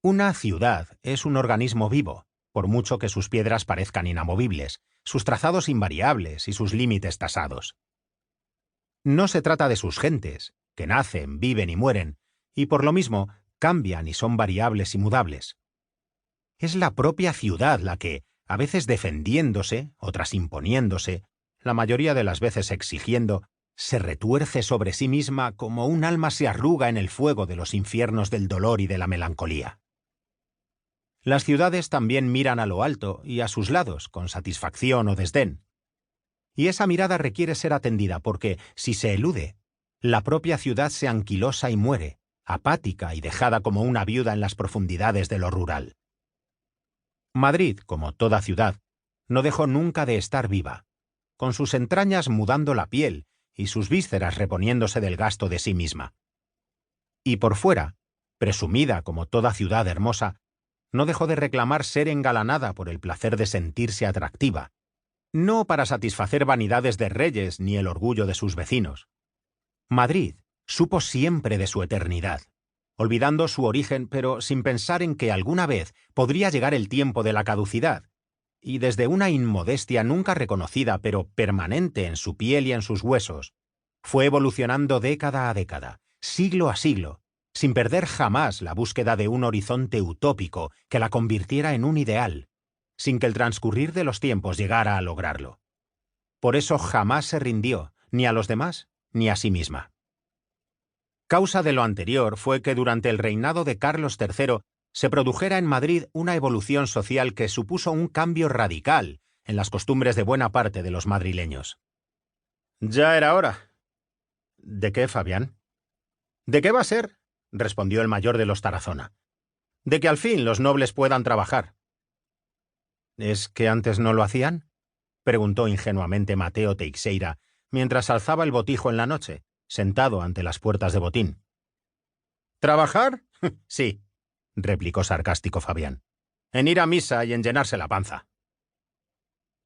Una ciudad es un organismo vivo, por mucho que sus piedras parezcan inamovibles, sus trazados invariables y sus límites tasados. No se trata de sus gentes, que nacen, viven y mueren, y por lo mismo cambian y son variables y mudables. Es la propia ciudad la que, a veces defendiéndose, otras imponiéndose, la mayoría de las veces exigiendo, se retuerce sobre sí misma como un alma se arruga en el fuego de los infiernos del dolor y de la melancolía. Las ciudades también miran a lo alto y a sus lados con satisfacción o desdén. Y esa mirada requiere ser atendida porque, si se elude, la propia ciudad se anquilosa y muere, apática y dejada como una viuda en las profundidades de lo rural. Madrid, como toda ciudad, no dejó nunca de estar viva, con sus entrañas mudando la piel y sus vísceras reponiéndose del gasto de sí misma. Y por fuera, presumida como toda ciudad hermosa, no dejó de reclamar ser engalanada por el placer de sentirse atractiva, no para satisfacer vanidades de reyes ni el orgullo de sus vecinos. Madrid supo siempre de su eternidad, olvidando su origen pero sin pensar en que alguna vez podría llegar el tiempo de la caducidad, y desde una inmodestia nunca reconocida pero permanente en su piel y en sus huesos, fue evolucionando década a década, siglo a siglo, sin perder jamás la búsqueda de un horizonte utópico que la convirtiera en un ideal, sin que el transcurrir de los tiempos llegara a lograrlo. Por eso jamás se rindió, ni a los demás, ni a sí misma. Causa de lo anterior fue que durante el reinado de Carlos III se produjera en Madrid una evolución social que supuso un cambio radical en las costumbres de buena parte de los madrileños. «Ya era hora». «¿De qué, Fabián?» «¿De qué va a ser?», respondió el mayor de los Tarazona. «De que al fin los nobles puedan trabajar». «¿Es que antes no lo hacían?», preguntó ingenuamente Mateo Teixeira, mientras alzaba el botijo en la noche, sentado ante las puertas de Botín. «¿Trabajar? Sí», replicó sarcástico Fabián. «En ir a misa y en llenarse la panza».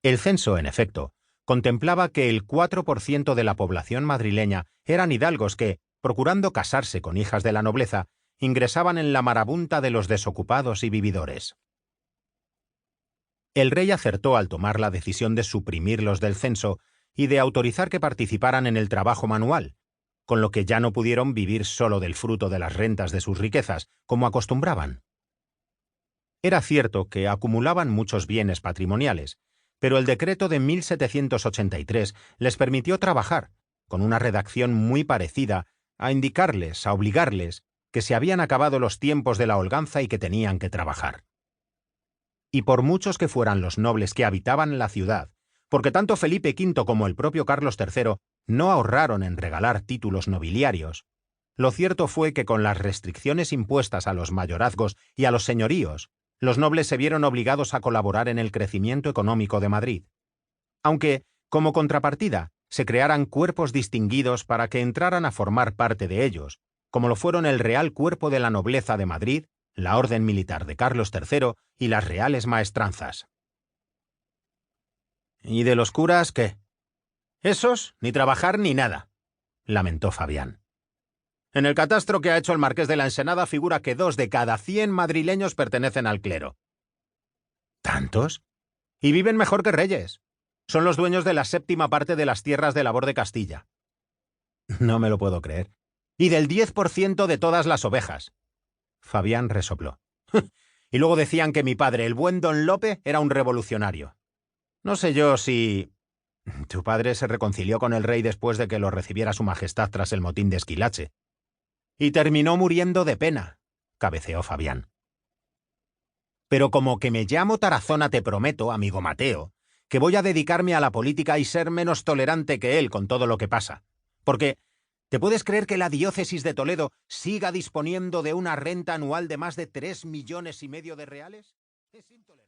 El censo, en efecto, contemplaba que el 4% de la población madrileña eran hidalgos que, procurando casarse con hijas de la nobleza, ingresaban en la marabunta de los desocupados y vividores. El rey acertó al tomar la decisión de suprimirlos del censo y de autorizar que participaran en el trabajo manual, con lo que ya no pudieron vivir solo del fruto de las rentas de sus riquezas, como acostumbraban. Era cierto que acumulaban muchos bienes patrimoniales, pero el decreto de 1783 les permitió trabajar, con una redacción muy parecida, a indicarles, a obligarles, que se habían acabado los tiempos de la holganza y que tenían que trabajar. Y por muchos que fueran los nobles que habitaban la ciudad, porque tanto Felipe V como el propio Carlos III no ahorraron en regalar títulos nobiliarios, lo cierto fue que con las restricciones impuestas a los mayorazgos y a los señoríos, los nobles se vieron obligados a colaborar en el crecimiento económico de Madrid. Aunque, como contrapartida, se crearan cuerpos distinguidos para que entraran a formar parte de ellos, como lo fueron el Real Cuerpo de la Nobleza de Madrid, la Orden Militar de Carlos III y las Reales Maestranzas. «¿Y de los curas qué?» «Esos, ni trabajar ni nada», lamentó Fabián. «En el catastro que ha hecho el marqués de la Ensenada figura que 2 de cada 100 madrileños pertenecen al clero». «¿Tantos?» «Y viven mejor que reyes. Son los dueños de la 7ª parte de las tierras de labor de Castilla». «No me lo puedo creer». «Y del 10% de todas las ovejas». Fabián resopló. «Y luego decían que mi padre, el buen don Lope, era un revolucionario. No sé yo si...» «Tu padre se reconcilió con el rey después de que lo recibiera su majestad tras el motín de Esquilache. Y terminó muriendo de pena», cabeceó Fabián. «Pero como que me llamo Tarazona te prometo, amigo Mateo, que voy a dedicarme a la política y ser menos tolerante que él con todo lo que pasa. Porque, ¿te puedes creer que la diócesis de Toledo siga disponiendo de una renta anual de más de 3,5 millones de reales? Es intolerable».